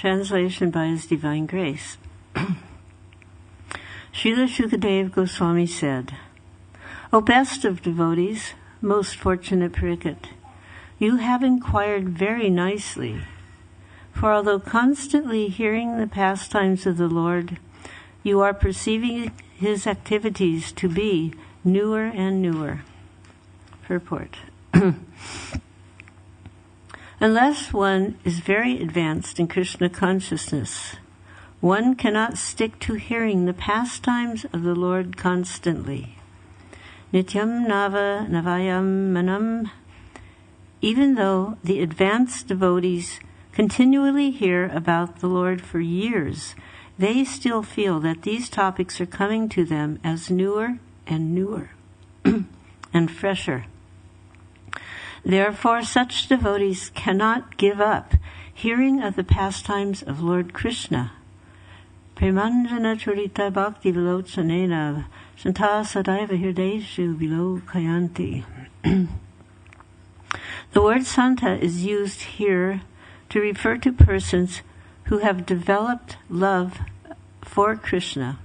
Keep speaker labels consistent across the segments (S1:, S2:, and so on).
S1: Translation by His Divine Grace. Srila Sukadeva Goswami said, O best of devotees, most fortunate Pariksit, you have inquired very nicely, for although constantly hearing the pastimes of the Lord, you are perceiving His activities to be newer and newer. Purport. Unless one is very advanced in Krishna consciousness, one cannot stick to hearing the pastimes of the Lord constantly. Nityam Nava Navayam Manam. Even though the advanced devotees continually hear about the Lord for years, they still feel that these topics are coming to them as newer and newer and fresher. Therefore, such devotees cannot give up hearing of the pastimes of Lord Krishna. Premanjana Churita Bhakti Vilochanena Santa Sadaiva Hirdeshu Vilokayanti. The word Santa is used here to refer to persons who have developed love for Krishna.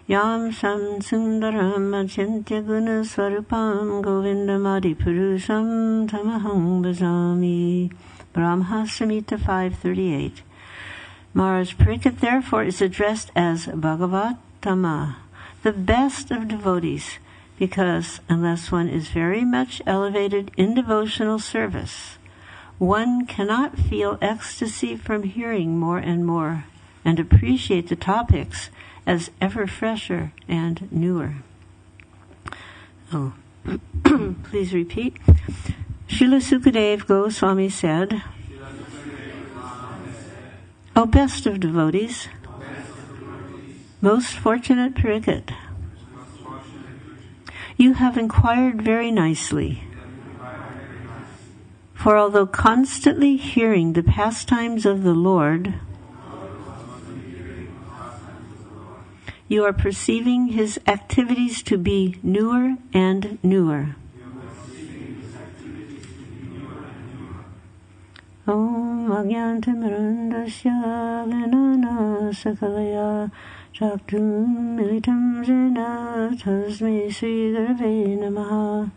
S1: Yam Sam Sundaram Achintya Guna Swarupam Govindamadi Purusham Tamaham Bhajami. Brahma Samhita 5:38. Maharaj Pariksit therefore is addressed as Bhagavatama, the best of devotees, because unless one is very much elevated in devotional service, one cannot feel ecstasy from hearing more and more and appreciate the topics as ever fresher and newer. Oh, please repeat. Srila Sukadeva Goswami said, O best of devotees, most fortunate Pariksit, you have inquired very nicely. For although constantly hearing the pastimes of the Lord, you are perceiving His activities to be newer and newer. Om Agyantamarandasya Ganana Sakalaya Chaktum Militam Jena Tasmi Sri Gurave Namaha.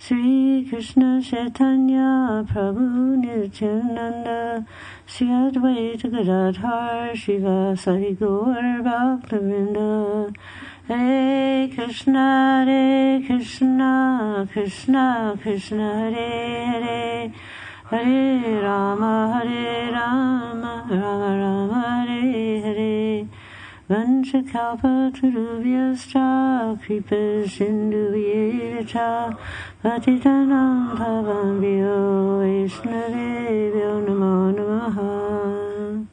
S1: Sri Krishna Chaitanya Prabhu Nityananda Sri Advaita Gadadhar Srivasadi Gaur Bhaktivinoda. Hare Krishna Krishna Krishna Hare Hare Hare Rama Rama Rama Hare Hare. Vanchakalpa Turubhyascha Kripa Sindhuvyecha Patitanam Bhavambhyo Vaishnavebhyo Namo Namaha.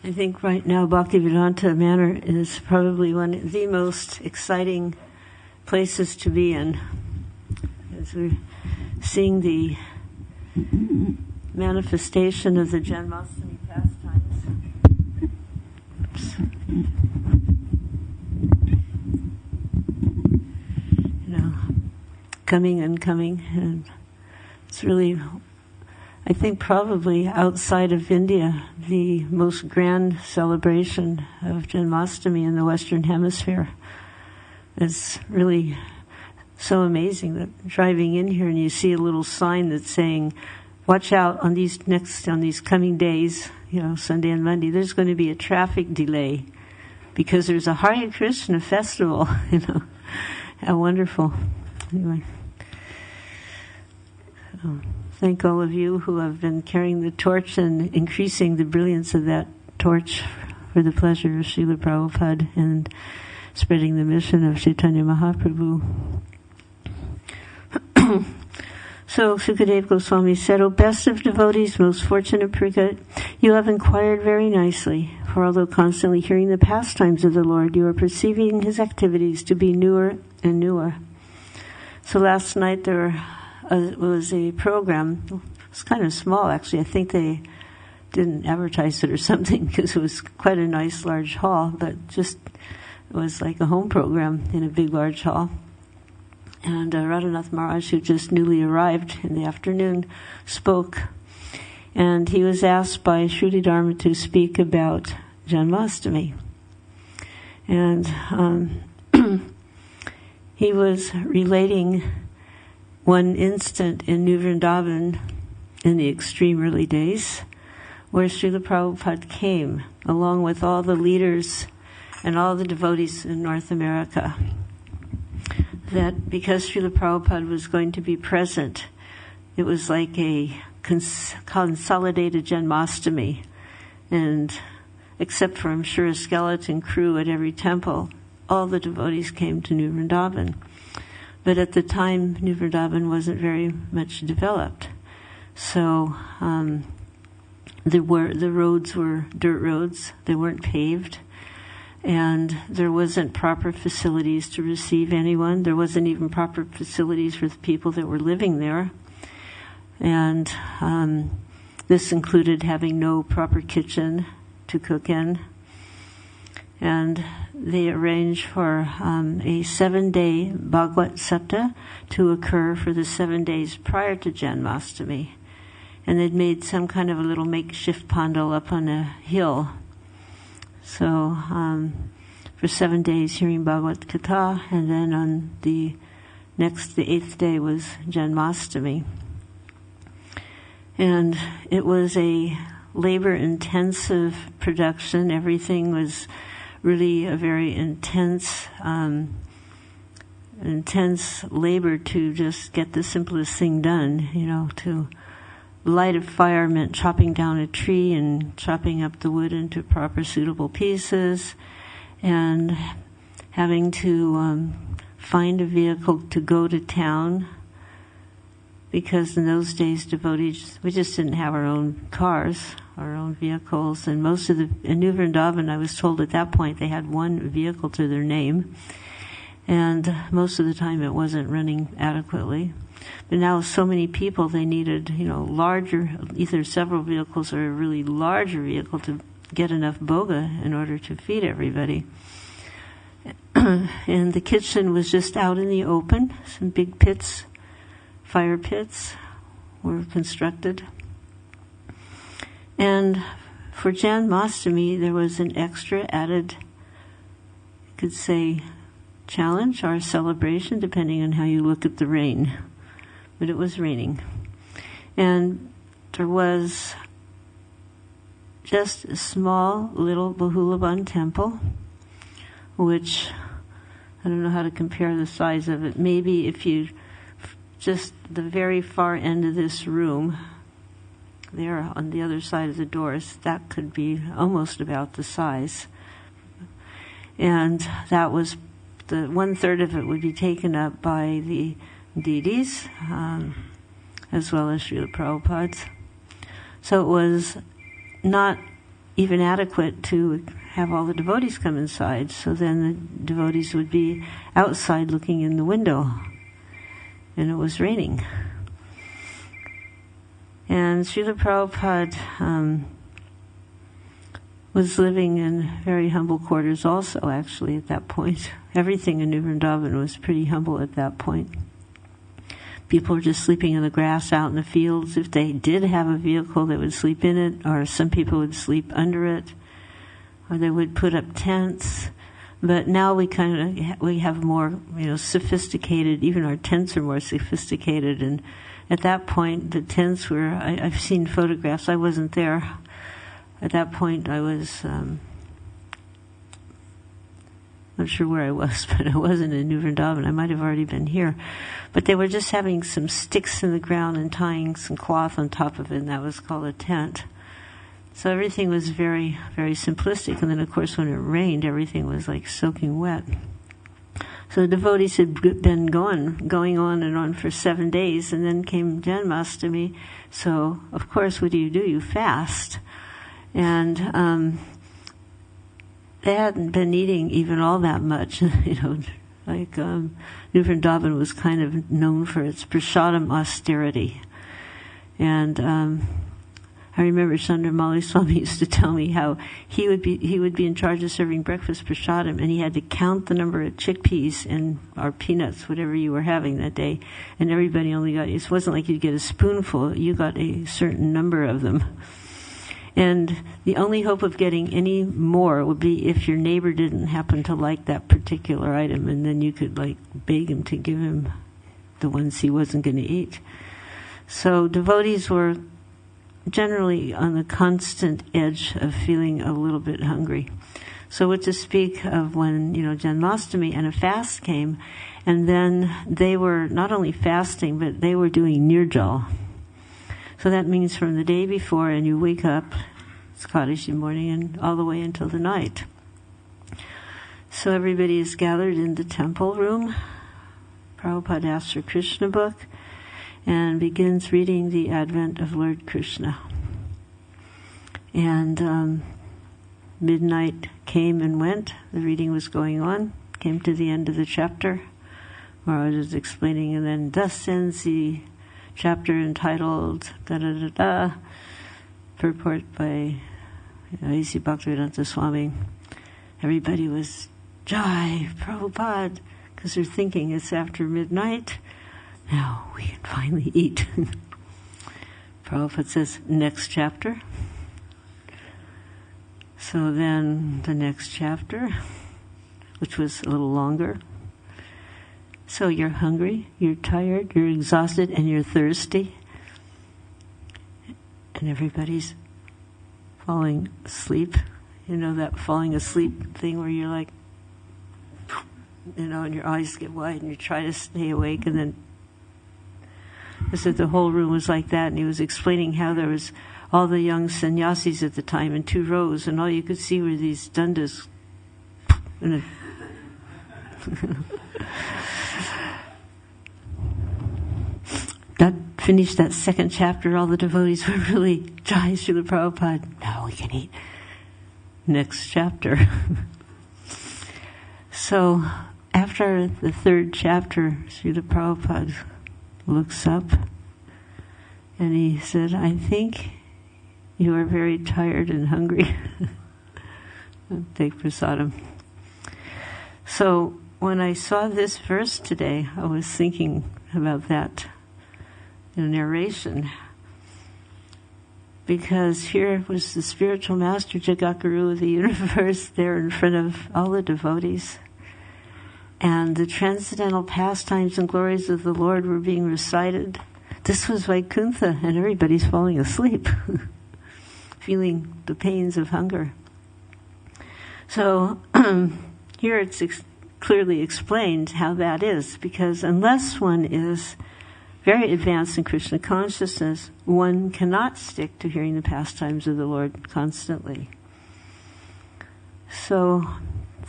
S1: I think right now Bhaktivedanta Manor is probably one of the most exciting places to be in, as we're seeing the manifestation of the Janmashtami pastimes. Oops. Coming and coming, and it's really, I think, probably outside of India, the most grand celebration of Janmashtami in the Western Hemisphere. It's really so amazing that driving in here and you see a little sign that's saying, watch out on these coming days, Sunday and Monday, there's going to be a traffic delay because there's a Hare Krishna festival, How wonderful. Anyway. Thank all of you who have been carrying the torch and increasing the brilliance of that torch for the pleasure of Srila Prabhupada and spreading the mission of Chaitanya Mahaprabhu. So Sukadeva Goswami said, O best of devotees, most fortunate Pariksit, you have inquired very nicely, for although constantly hearing the pastimes of the Lord, you are perceiving His activities to be newer and newer. So last night there was a program. It was kind of small, actually. I think they didn't advertise it or something because it was quite a nice large hall, but just it was like a home program in a big large hall. And Radhanath Maharaj, who just newly arrived in the afternoon, spoke. And he was asked by Shruti Dharma to speak about Janmashtami. And he was relating one instant in New Vrindavan in the extreme early days where Srila Prabhupada came along with all the leaders and all the devotees in North America. That because Srila Prabhupada was going to be present, it was like a consolidated Janmashtami. And except for, I'm sure, a skeleton crew at every temple, all the devotees came to New Vrindavan. But at the time, New Vrindavan wasn't very much developed. So the roads were dirt roads. They weren't paved. And there wasn't proper facilities to receive anyone. There wasn't even proper facilities for the people that were living there. And this included having no proper kitchen to cook in. And they arranged for a 7-day Bhagavad Sapta to occur for the 7 days prior to Janmashtami. And they'd made some kind of a little makeshift pandal up on a hill. So for 7 days hearing Bhagavad Katha, and then on the 8th day was Janmashtami. And it was a labor-intensive production. Everything was really a very intense labor to just get the simplest thing done. To light a fire meant chopping down a tree and chopping up the wood into proper suitable pieces, and having to find a vehicle to go to town, because in those days devotees, we just didn't have our own cars, our own vehicles, and in New Vrindavan, I was told at that point they had one vehicle to their name, and most of the time it wasn't running adequately. But now so many people, they needed, larger, either several vehicles or a really larger vehicle to get enough bhoga in order to feed everybody. And the kitchen was just out in the open. Some big pits, fire pits, were constructed. And for Janmashtami, there was an extra added, you could say, challenge or celebration, depending on how you look at the rain. But it was raining. And there was just a small little Bahulaban temple, which I don't know how to compare the size of it. Maybe if you just the very far end of this room, there on the other side of the doors, that could be almost about the size. And that was the 1/3 of it would be taken up by the deities, as well as Srila Prabhupada's. So it was not even adequate to have all the devotees come inside. So then the devotees would be outside looking in the window. And it was raining. And Srila Prabhupada was living in very humble quarters also, actually, at that point. Everything in New Vrindavan was pretty humble at that point. People were just sleeping in the grass out in the fields. If they did have a vehicle, they would sleep in it, or some people would sleep under it, or they would put up tents. But now we have more, sophisticated, even our tents are more sophisticated. And at that point, the tents were, I've seen photographs, I wasn't there. At that point, I was, not sure where I was, but I wasn't in New Vrindavan. I might have already been here. But they were just having some sticks in the ground and tying some cloth on top of it, and that was called a tent. So everything was very, very simplistic. And then, of course, when it rained, everything was like soaking wet. So the devotees had been going on and on for 7 days, and then came Janmashtami. So, of course, what do? You fast. And they hadn't been eating even all that much, New Vrindavan was kind of known for its prasadam austerity. And I remember Chandramauli Swami used to tell me how he would be in charge of serving breakfast prasadam, and he had to count the number of chickpeas and or peanuts, whatever you were having that day, and everybody only got. It wasn't like you'd get a spoonful; you got a certain number of them. And the only hope of getting any more would be if your neighbor didn't happen to like that particular item, and then you could like beg him to give him the ones he wasn't going to eat. So devotees were generally on the constant edge of feeling a little bit hungry. So what to speak of when, Janmashtami and a fast came, and then they were not only fasting, but they were doing nirjal. So that means from the day before, and you wake up, it's Kaddishi morning, and all the way until the night. So everybody is gathered in the temple room. Prabhupada asks for Krishna book, and begins reading the advent of Lord Krishna. And midnight came and went. The reading was going on. Came to the end of the chapter where I was explaining, and then thus ends the chapter entitled da-da-da-da, purport by A.C. Bhaktivedanta Swami. Everybody was, Jai, Prabhupada, because they're thinking it's after midnight. Now we can finally eat. Prabhupada says, next chapter. So then the next chapter, which was a little longer. So you're hungry, you're tired, you're exhausted, and you're thirsty. And everybody's falling asleep. You know that falling asleep thing where you're like, and your eyes get wide and you try to stay awake, and then I said the whole room was like that, and he was explaining how there was all the young sannyasis at the time in 2 rows, and all you could see were these dandas. That finished that second chapter. All the devotees were really, Jai Srila Prabhupada, now we can eat. Next chapter. So after the 3rd chapter, Srila Prabhupada looks up and he said, I think you are very tired and hungry. Take prasadam. So when I saw this verse today, I was thinking about that narration, because here was the spiritual master, Jagakuru of the universe, there in front of all the devotees. And the transcendental pastimes and glories of the Lord were being recited. This was Vaikuntha, and everybody's falling asleep, feeling the pains of hunger. So here it's clearly explained how that is, because unless one is very advanced in Krishna consciousness, one cannot stick to hearing the pastimes of the Lord constantly. So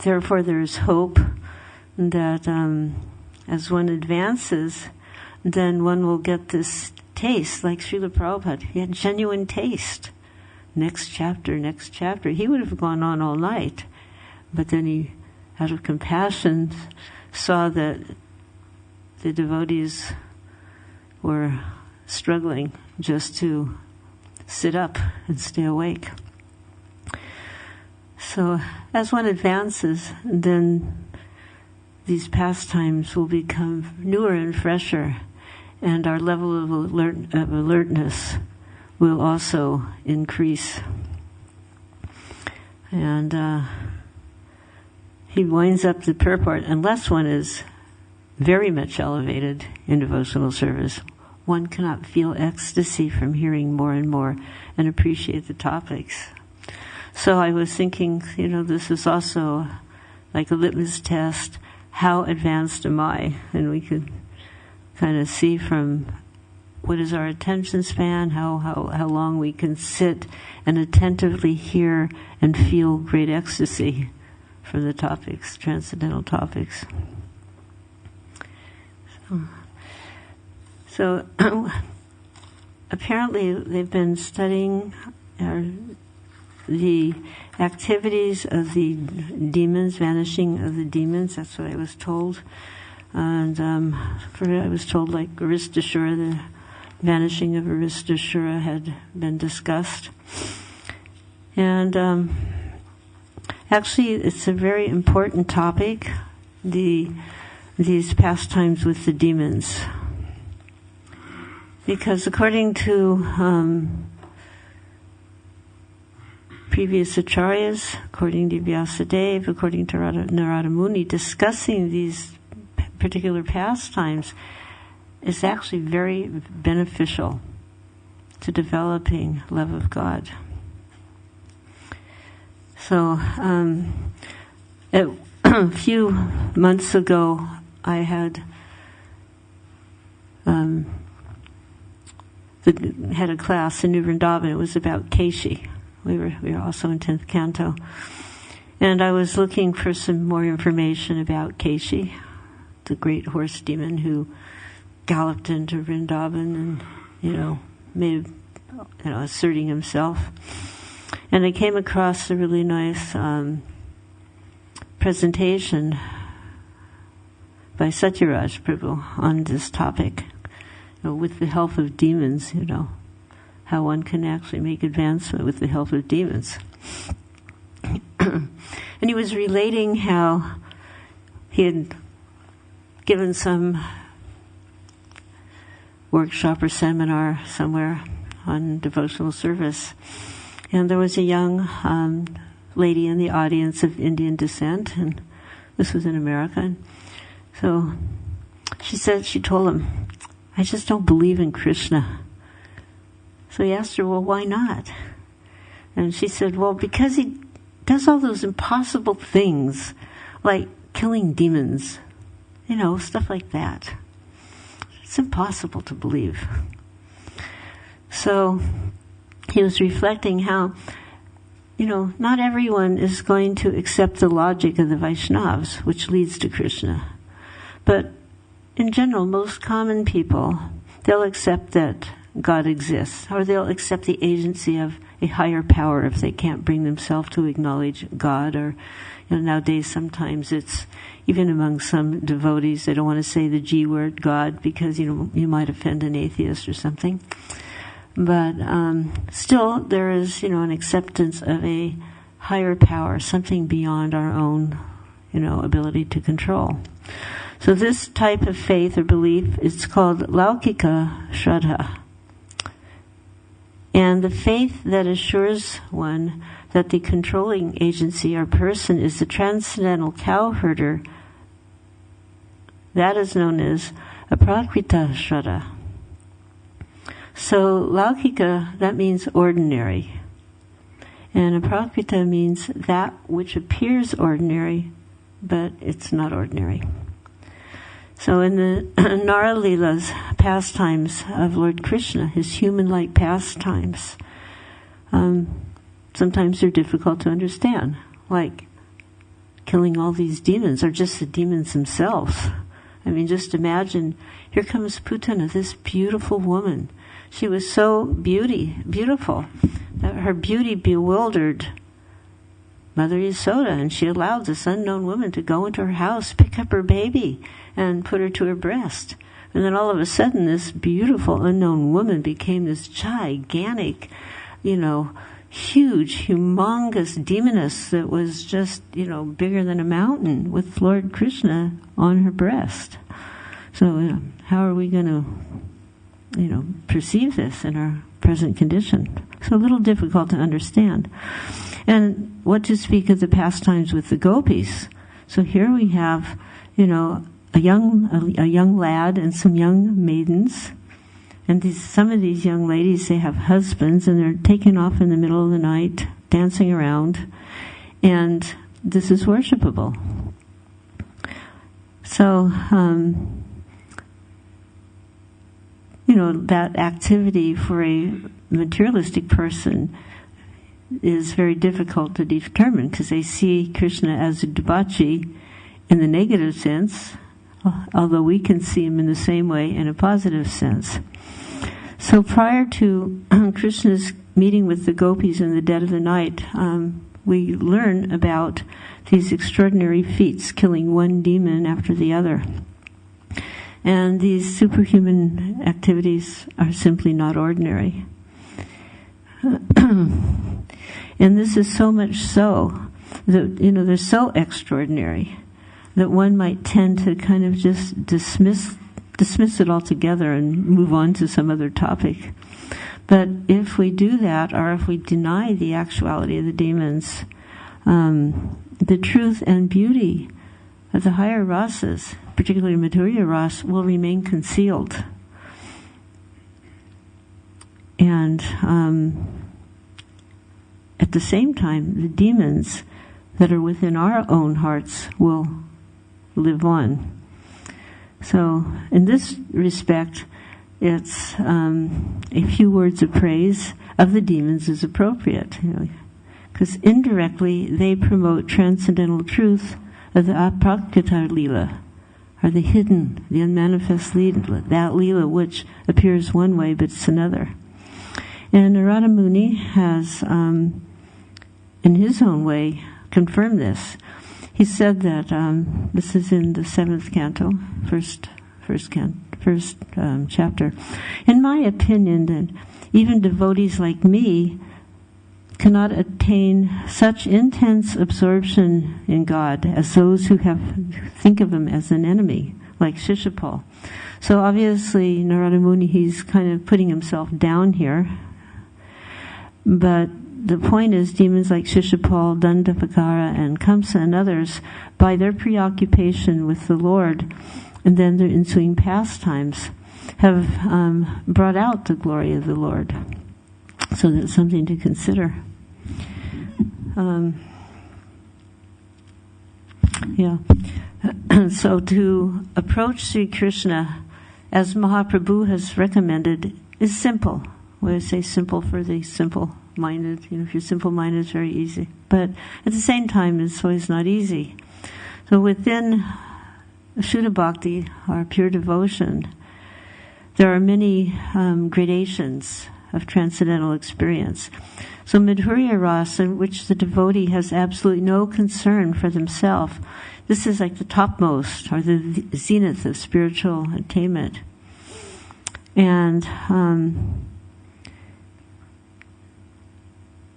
S1: therefore there is hope that as one advances, then one will get this taste, like Srila Prabhupada. He had genuine taste. Next chapter, next chapter. He would have gone on all night, but then he, out of compassion, saw that the devotees were struggling just to sit up and stay awake. So as one advances, then these pastimes will become newer and fresher, and our level of alertness will also increase. And he winds up the purport, unless one is very much elevated in devotional service, one cannot feel ecstasy from hearing more and more and appreciate the topics. So I was thinking, this is also like a litmus test. How advanced am I? And we could kind of see from what is our attention span, how long we can sit and attentively hear and feel great ecstasy from the topics, transcendental topics. So apparently they've been studying the activities of the demons, vanishing of the demons. That's what I was told. And I was told, like Aristashura, the vanishing of Aristasura had been discussed. And actually, it's a very important topic, these pastimes with the demons. Because according to previous acharyas, according to Vyasadeva, according to Narada Muni, discussing these particular pastimes is actually very beneficial to developing love of God. So, a few months ago, I had had a class in New Vrindavan. It was about Keshi. We were also in 10th Canto. And I was looking for some more information about Keshi, the great horse demon who galloped into Vrindavan and, made, asserting himself. And I came across a really nice presentation by Satyaraj Prabhu on this topic, with the help of demons, how one can actually make advancement with the help of demons. And he was relating how he had given some workshop or seminar somewhere on devotional service. And there was a young lady in the audience of Indian descent, and this was in America. And so she told him, "I just don't believe in Krishna." So he asked her, "Well, why not?" And she said, "Well, because he does all those impossible things, like killing demons, stuff like that. It's impossible to believe." So he was reflecting how, not everyone is going to accept the logic of the Vaishnavas, which leads to Krishna. But in general, most common people, they'll accept that God exists, or they'll accept the agency of a higher power if they can't bring themselves to acknowledge God. Or, nowadays sometimes it's, even among some devotees, they don't want to say the G word, God, because, you might offend an atheist or something. But still, there is, an acceptance of a higher power, something beyond our own, ability to control. So this type of faith or belief is called Laukika Shraddha. And the faith that assures one that the controlling agency or person is the transcendental cowherder, that is known as Aprakrita Shraddha. So Laukika, that means ordinary. And Aprakrita means that which appears ordinary, but it's not ordinary. So in the Nara Leelas, pastimes of Lord Krishna, his human-like pastimes, sometimes they're difficult to understand, like killing all these demons, or just the demons themselves. I mean, just imagine, here comes Putana, this beautiful woman. She was so beautiful, that her beauty bewildered Mother Yasoda, and she allowed this unknown woman to go into her house, pick up her baby, and put her to her breast. And then all of a sudden, this beautiful unknown woman became this gigantic, huge, humongous demoness that was just, bigger than a mountain, with Lord Krishna on her breast. So how are we going to, perceive this in our present condition? So a little difficult to understand. And what to speak of the pastimes with the gopis? So here we have, a young lad and some young maidens, and some of these young ladies, they have husbands, and they're taken off in the middle of the night, dancing around, and this is worshipable. So, that activity for a materialistic person is very difficult to determine, because they see Krishna as a debauchee in the negative sense, although we can see him in the same way in a positive sense. So prior to Krishna's meeting with the gopis in the dead of the night, we learn about these extraordinary feats, killing one demon after the other. And these superhuman activities are simply not ordinary. And this is so much so that, they're so extraordinary that one might tend to kind of just dismiss it altogether and move on to some other topic. But if we do that, or if we deny the actuality of the demons, the truth and beauty of the higher rasas, particularly Madhurya Ras, will remain concealed. And at the same time, the demons that are within our own hearts will live on. So, in this respect, it's a few words of praise of the demons is appropriate, because indirectly they promote transcendental truth of the aprakrita lila, or the hidden, the unmanifest lila, that lila which appears one way but it's another. And Narada Muni has, in his own way, confirmed this. He said that this is in the 7th canto, first chapter. In my opinion, that even devotees like me cannot attain such intense absorption in God as those who think of him as an enemy, like Shishupal. So obviously, Narada Muni, he's kind of putting himself down here. But the point is, demons like Shishupal, Dandapakara, and Kamsa and others, by their preoccupation with the Lord and then their ensuing pastimes, have brought out the glory of the Lord. So that's something to consider. So to approach Sri Krishna, as Mahaprabhu has recommended, is simple. When I say simple for the simple-minded, if you're simple-minded, it's very easy. But at the same time, it's always not easy. So within Shuddha Bhakti, or pure devotion, there are many gradations of transcendental experience. So Madhurya Rasa, in which the devotee has absolutely no concern for themselves, this is like the topmost, or the zenith of spiritual attainment. And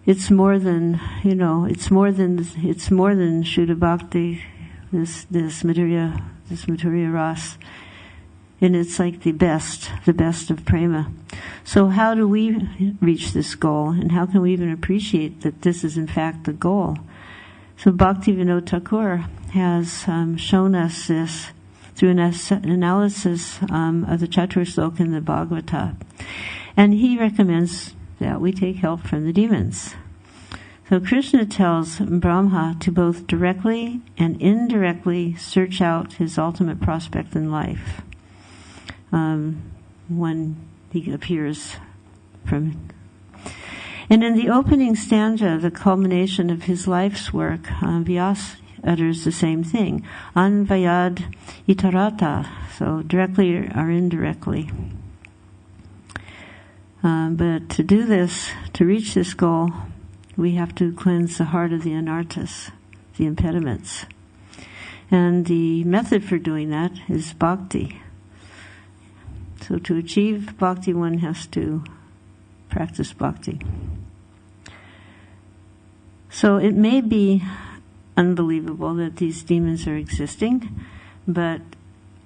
S1: it's more than Shuddha Bhakti, this Madhurya Ras. And it's like the best of prema. So how do we reach this goal? And how can we even appreciate that this is in fact the goal? So Bhaktivinoda Thakur has shown us this through an analysis of the Chatur Sloka in the Bhagavata. And he recommends that we take help from the demons. So Krishna tells Brahma to both directly and indirectly search out his ultimate prospect in life when he appears from. And in the opening stanza, the culmination of his life's work, Vyas utters the same thing, Anvayad Itarata, so directly or indirectly. But to do this, to reach this goal, we have to cleanse the heart of the anarthas, the impediments. And the method for doing that is bhakti. So to achieve bhakti, one has to practice bhakti. So it may be unbelievable that these demons are existing, but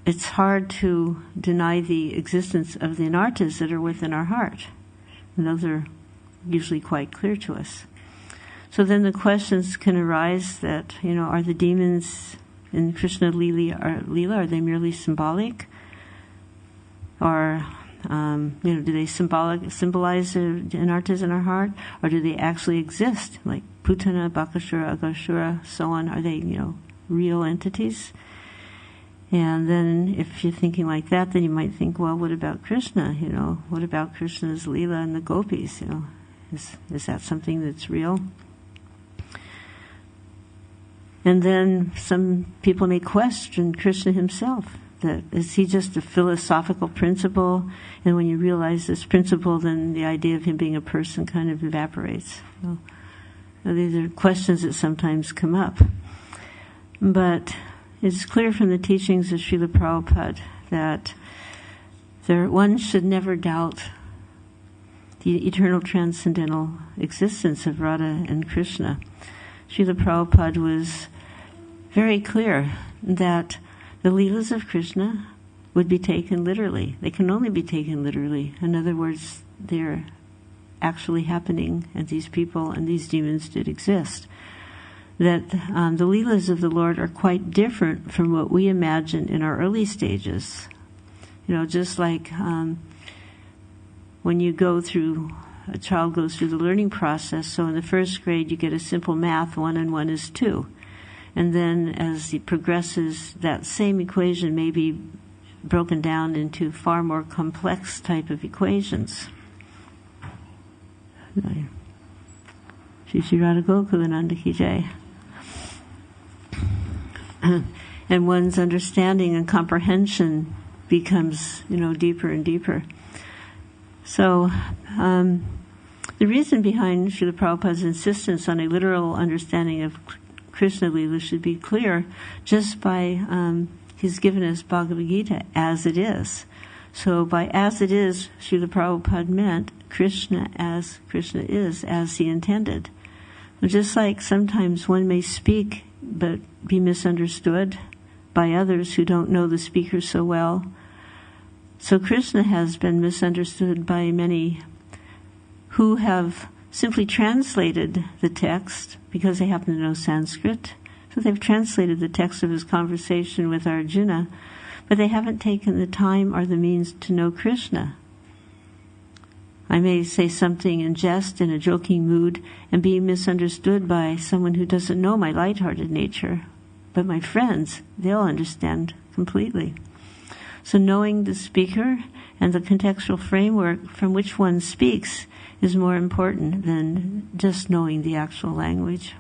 S1: it's hard to deny the existence of the anarthas that are within our heart. And those are usually quite clear to us. So then the questions can arise that, are the demons in Krishna Leela, are they merely symbolic? Or, do they symbolize the anarthas in our heart? Or do they actually exist? Like Putana, Bakasura, Agashura, so on. Are they, real entities? And then if you're thinking like that, then you might think, well, what about Krishna? What about Krishna's Leela and the gopis? Is that something that's real? And then some people may question Krishna himself. That is he just a philosophical principle? And when you realize this principle, then the idea of him being a person kind of evaporates. Now, these are questions that sometimes come up. But it's clear from the teachings of Srila Prabhupada that one should never doubt the eternal transcendental existence of Radha and Krishna. Srila Prabhupada was very clear that the Leelas of Krishna would be taken literally. They can only be taken literally. In other words, they're actually happening, and these people and these demons did exist. That the Leelas of the Lord are quite different from what we imagine in our early stages. Just like when a child goes through the learning process. So in the first grade, you get a simple math, 1 and 1 is 2. And then as it progresses, that same equation may be broken down into far more complex type of equations. Shri Shri Radha Gokulananda Ki Jai. And one's understanding and comprehension becomes, deeper and deeper. So, the reason behind Srila Prabhupada's insistence on a literal understanding of Krishna Lila should be clear just by he's given us Bhagavad Gita as it is. So by as it is, Srila Prabhupada meant Krishna as is, as he intended. Just like sometimes one may speak but be misunderstood by others who don't know the speaker so well. So Krishna has been misunderstood by many who have simply translated the text because they happen to know Sanskrit. So they've translated the text of his conversation with Arjuna, but they haven't taken the time or the means to know Krishna. I may say something in jest, in a joking mood, and be misunderstood by someone who doesn't know my lighthearted nature. But my friends, they'll understand completely. So knowing the speaker and the contextual framework from which one speaks is more important than just knowing the actual language.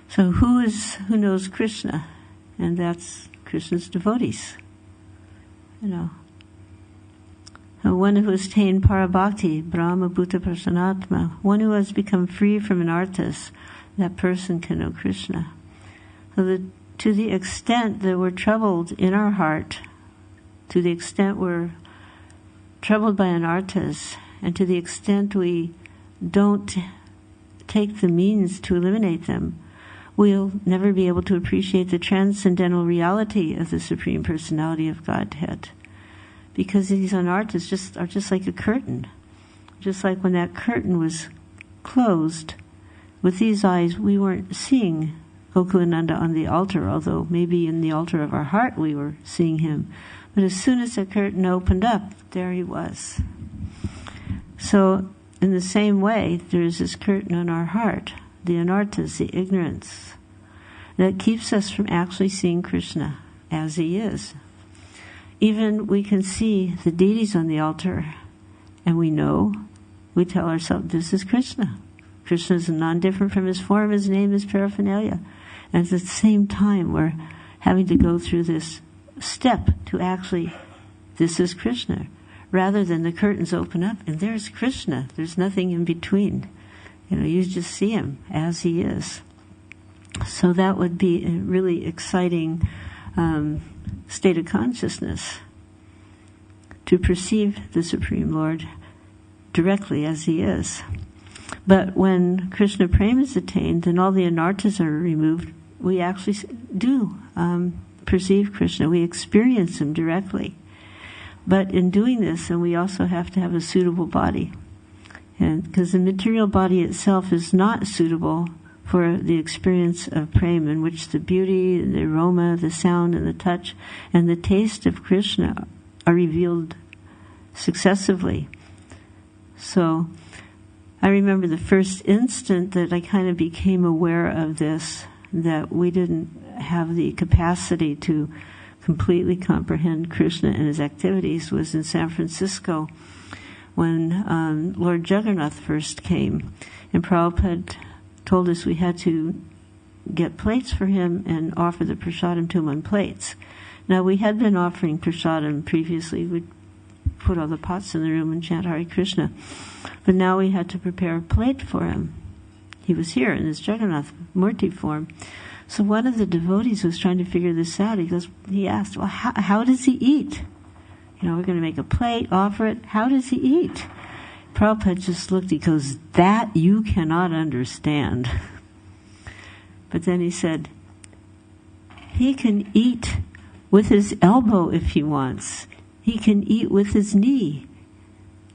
S1: So who knows Krishna? And that's Krishna's devotees. One who has attained Parabhakti, Brahma Bhuta Prasanatma, one who has become free from anarthas, that person can know Krishna. So to the extent that we're troubled in our heart, to the extent we're troubled by anarthas, and to the extent we don't take the means to eliminate them, we'll never be able to appreciate the transcendental reality of the Supreme Personality of Godhead. Because these anarthas are just like a curtain. Just like when that curtain was closed, with these eyes we weren't seeing Gokulananda on the altar, although maybe in the altar of our heart we were seeing him. But as soon as the curtain opened up, there he was. So in the same way, there's this curtain on our heart, the anarthas, the ignorance, that keeps us from actually seeing Krishna as he is. Even we can see the deities on the altar, and we tell ourselves, this is Krishna. Krishna is non-different from his form, his name, his paraphernalia. And at the same time, we're having to go through this step to actually, this is Krishna, rather than the curtains open up, and there's Krishna. There's nothing in between. You just see him as he is. So that would be a really exciting state of consciousness, to perceive the Supreme Lord directly as he is. But when Krishna Prema is attained, then all the anarthas are removed. We actually do perceive Krishna. We experience him directly. But in doing this, and we also have to have a suitable body. And because the material body itself is not suitable for the experience of prema, in which the beauty, the aroma, the sound, and the touch, and the taste of Krishna are revealed successively. So I remember the first instant that I kind of became aware of this, that we didn't have the capacity to completely comprehend Krishna and his activities, was in San Francisco when Lord Jagannath first came. And Prabhupada told us we had to get plates for him and offer the prasadam to him on plates. Now, we had been offering prasadam previously. We'd put all the pots in the room and chant Hare Krishna. But now we had to prepare a plate for him. He was here in his Jagannath Murti form. So one of the devotees was trying to figure this out. He asked, well, how does he eat? We're going to make a plate, offer it. How does he eat? Prabhupada just looked, he goes, that you cannot understand. But then he said, he can eat with his elbow if he wants. He can eat with his knee.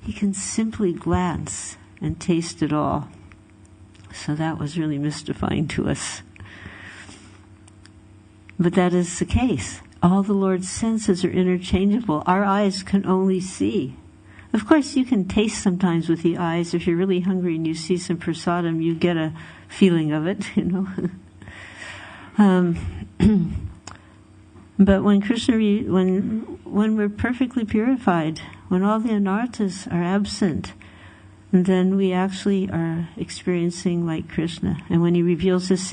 S1: He can simply glance and taste it all. So that was really mystifying to us. But that is the case. All the Lord's senses are interchangeable. Our eyes can only see. Of course, you can taste sometimes with the eyes. If you're really hungry and you see some prasadam, you get a feeling of it, But when Krishna, when we're perfectly purified, when all the anarthas are absent, then we actually are experiencing like Krishna. And when he reveals his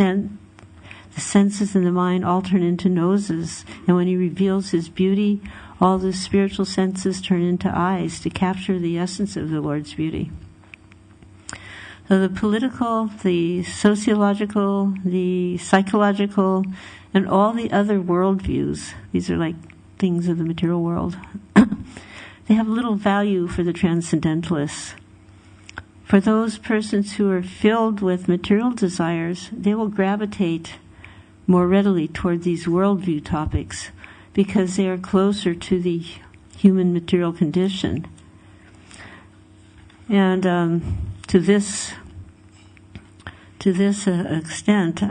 S1: the senses and the mind all turn into noses. And when he reveals his beauty, all the spiritual senses turn into eyes to capture the essence of the Lord's beauty. So the political, the sociological, the psychological, and all the other worldviews, these are like things of the material world, they have little value for the transcendentalists. For those persons who are filled with material desires, they will gravitate more readily toward these worldview topics because they are closer to the human material condition. And to this extent,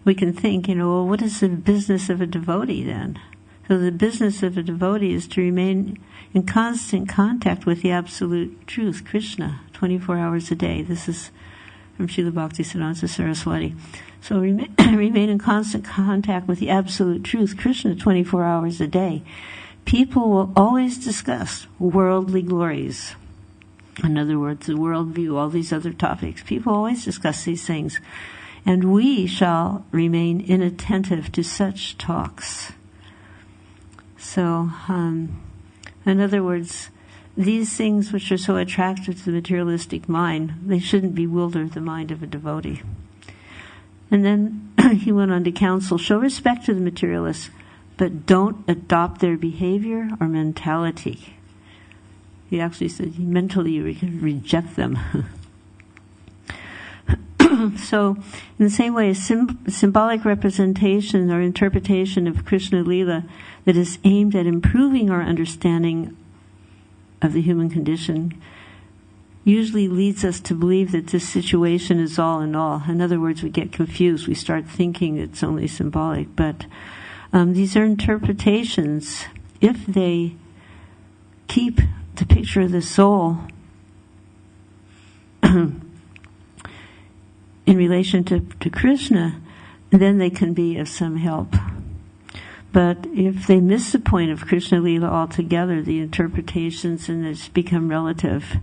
S1: we can think, well, what is the business of a devotee then? So the business of a devotee is to remain in constant contact with the absolute truth, Krishna, 24 hours a day. This is from Srila Bhaktisiddhanta Saraswati. So remain in constant contact with the absolute truth, Krishna, 24 hours a day. People will always discuss worldly glories. In other words, the worldview, all these other topics. People always discuss these things. And we shall remain inattentive to such talks. So, in other words, these things which are so attractive to the materialistic mind, they shouldn't bewilder the mind of a devotee. And then he went on to counsel, show respect to the materialists, but don't adopt their behavior or mentality. He actually said, mentally you can reject them. So, in the same way, a symbolic representation or interpretation of Krishna Lila that is aimed at improving our understanding of the human condition usually leads us to believe that this situation is all in all. In other words, we get confused. We start thinking it's only symbolic. But these are interpretations. If they keep the picture of the soul in relation to Krishna, then they can be of some help. But if they miss the point of Krishna Lila altogether, the interpretations and it's become relative,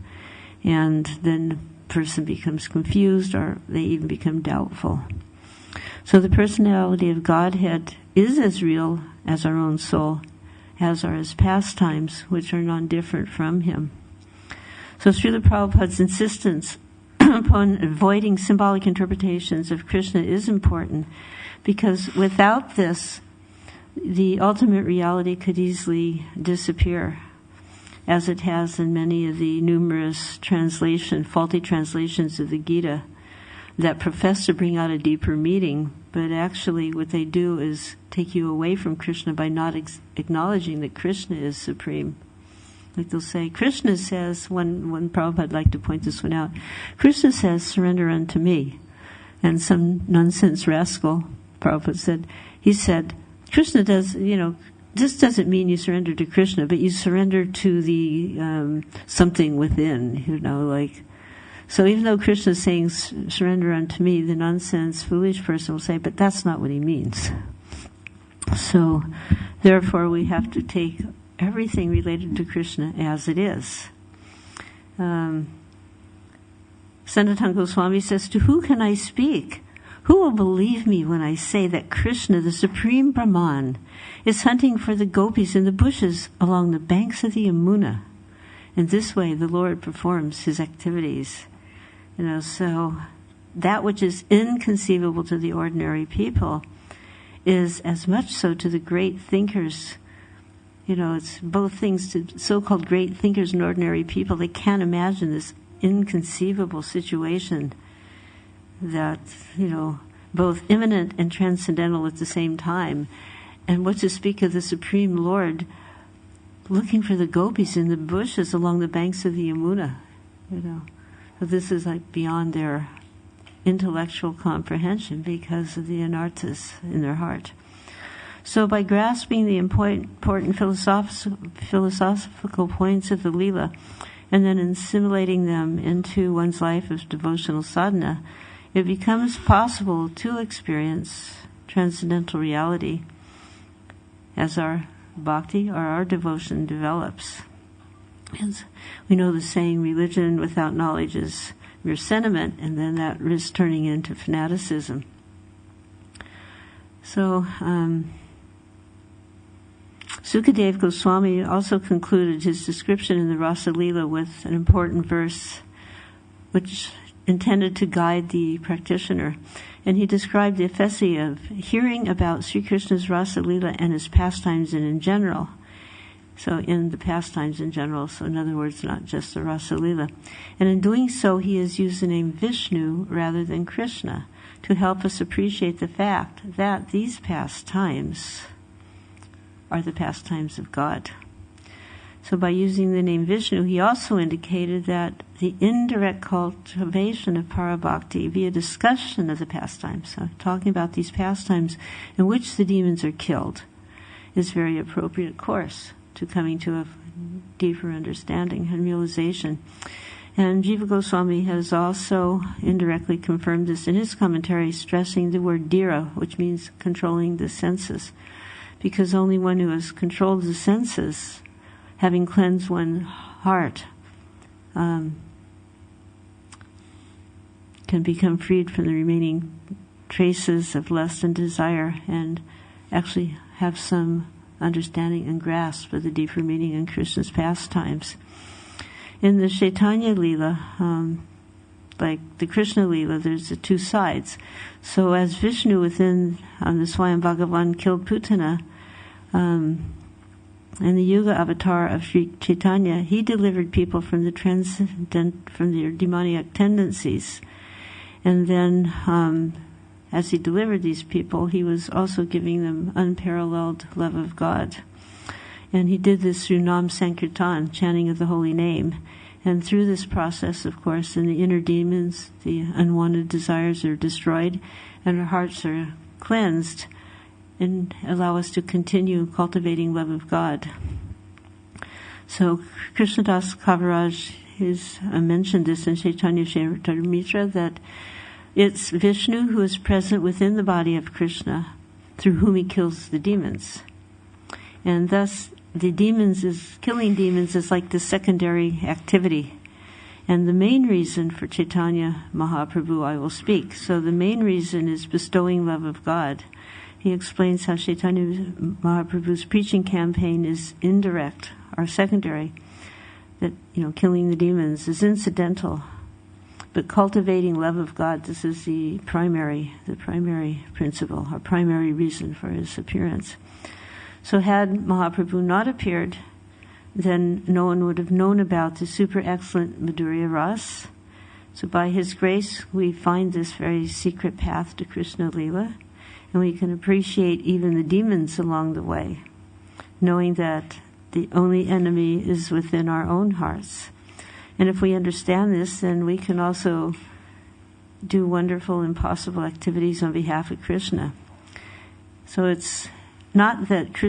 S1: and then the person becomes confused or they even become doubtful. So the personality of Godhead is as real as our own soul, as are his pastimes, which are non-different from him. So Srila Prabhupada's insistence upon avoiding symbolic interpretations of Krishna is important, because without this, the ultimate reality could easily disappear, as it has in many of the numerous faulty translations of the Gita that profess to bring out a deeper meaning, but actually what they do is take you away from Krishna by not acknowledging that Krishna is supreme. Like they'll say, Krishna says, one Prabhupada liked to point this one out, Krishna says, surrender unto me. And some nonsense rascal, Prabhupada said, he said, Krishna does, this doesn't mean you surrender to Krishna, but you surrender to the something within, So even though Krishna is saying, surrender unto me, the nonsense, foolish person will say, but that's not what he means. So, therefore, we have to take everything related to Krishna as it is. Sanatana Goswami says, to who can I speak? Who will believe me when I say that Krishna, the supreme Brahman, is hunting for the gopis in the bushes along the banks of the Yamuna? In this way, the Lord performs his activities. So that which is inconceivable to the ordinary people is as much so to the great thinkers. It's both things to so-called great thinkers and ordinary people. They can't imagine this inconceivable situation that's, both immanent and transcendental at the same time. And what to speak of the Supreme Lord looking for the gopis in the bushes along the banks of the Yamuna, So this is like beyond their intellectual comprehension because of the anarthas in their heart. So by grasping the important philosophical points of the Leela and then assimilating them into one's life of devotional sadhana, it becomes possible to experience transcendental reality as our bhakti or our devotion develops. As we know the saying, religion without knowledge is mere sentiment, and then that risks turning into fanaticism. So, Sukadev Goswami also concluded his description in the Rasa Leela with an important verse which intended to guide the practitioner. And he described the efficacy of hearing about Sri Krishna's Rasa Leela and his pastimes and in general. So in the pastimes in general, so in other words, not just the Rasa Leela. And in doing so, he has used the name Vishnu rather than Krishna to help us appreciate the fact that these pastimes are the pastimes of God. So by using the name Vishnu, he also indicated that the indirect cultivation of parabhakti via discussion of the pastimes, so talking about these pastimes in which the demons are killed, is very appropriate course to coming to a deeper understanding and realization. And Jiva Goswami has also indirectly confirmed this in his commentary, stressing the word dhira, which means controlling the senses. Because only one who has controlled the senses, having cleansed one's heart, can become freed from the remaining traces of lust and desire and actually have some understanding and grasp of the deeper meaning in Krishna's pastimes. In the Chaitanya Leela, like the Krishna Leela, there's the two sides. So as Vishnu within the Swayam Bhagavan killed Putana, in the Yuga avatar of Sri Chaitanya, he delivered people from from their demoniac tendencies. And then, as he delivered these people, he was also giving them unparalleled love of God. And he did this through Nam Sankirtan, chanting of the holy name. And through this process, of course, in the inner demons, the unwanted desires are destroyed, and our hearts are cleansed, and allow us to continue cultivating love of God. So Krishnadas Kaviraj has mentioned this in Chaitanya Charitamrita, that it's Vishnu who is present within the body of Krishna, through whom he kills the demons. And thus, killing demons is like the secondary activity. And the main reason for Chaitanya Mahaprabhu I will speak. So the main reason is bestowing love of God. He explains how Chaitanya Mahaprabhu's preaching campaign is indirect or secondary, that, killing the demons is incidental. But cultivating love of God, this is the primary principle, or primary reason for his appearance. So had Mahaprabhu not appeared, then no one would have known about the super excellent Madhurya Ras. So by his grace, we find this very secret path to Krishna Leela, and we can appreciate even the demons along the way, knowing that the only enemy is within our own hearts. And if we understand this, then we can also do wonderful, impossible activities on behalf of Krishna. So it's not that Krishna